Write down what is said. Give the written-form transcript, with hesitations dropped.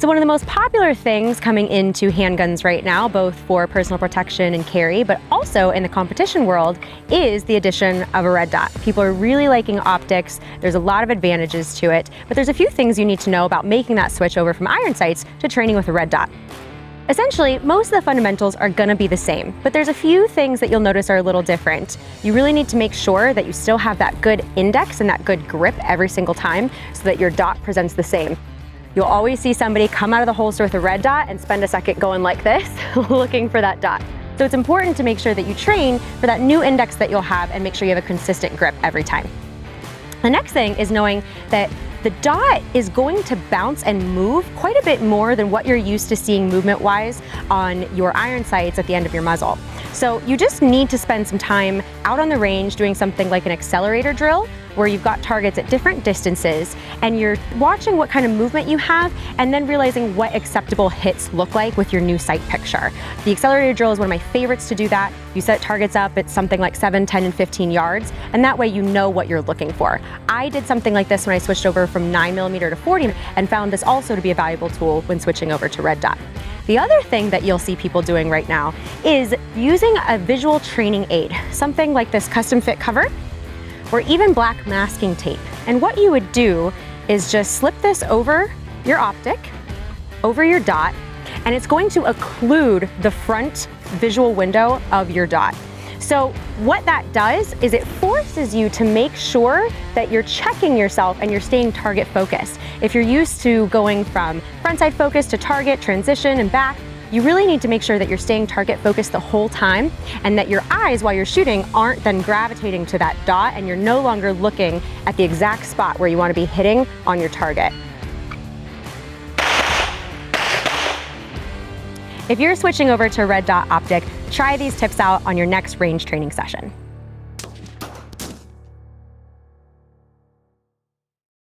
So one of the most popular things coming into handguns right now, both for personal protection and carry, but also in the competition world, is the addition of a red dot. People are really liking optics. There's a lot of advantages to it, but there's a few things you need to know about making that switch over from iron sights to training with a red dot. Essentially, most of the fundamentals are gonna be the same, but there's a few things that you'll notice are a little different. You really need to make sure that you still have that good index and that good grip every single time so that your dot presents the same. You'll always see somebody come out of the holster with a red dot and spend a second going like this, looking for that dot. So it's important to make sure that you train for that new index that you'll have and make sure you have a consistent grip every time. The next thing is knowing that the dot is going to bounce and move quite a bit more than what you're used to seeing movement-wise on your iron sights at the end of your muzzle. So you just need to spend some time out on the range doing something like an accelerator drill, where you've got targets at different distances and you're watching what kind of movement you have and then realizing what acceptable hits look like with your new sight picture. The accelerator drill is one of my favorites to do that. You set targets up at something like 7, 10, and 15 yards, and that way you know what you're looking for. I did something like this when I switched over from 9mm to 40 and found this also to be a valuable tool when switching over to red dot. The other thing that you'll see people doing right now is using a visual training aid, something like this custom fit cover, or even black masking tape. And what you would do is just slip this over your optic, over your dot, and it's going to occlude the front visual window of your dot. So what that does is it forces you to make sure that you're checking yourself and you're staying target focused. If you're used to going from front side focus to target, transition, and back, you really need to make sure that you're staying target focused the whole time and that your eyes while you're shooting aren't then gravitating to that dot and you're no longer looking at the exact spot where you want to be hitting on your target. If you're switching over to red dot optic, try these tips out on your next range training session.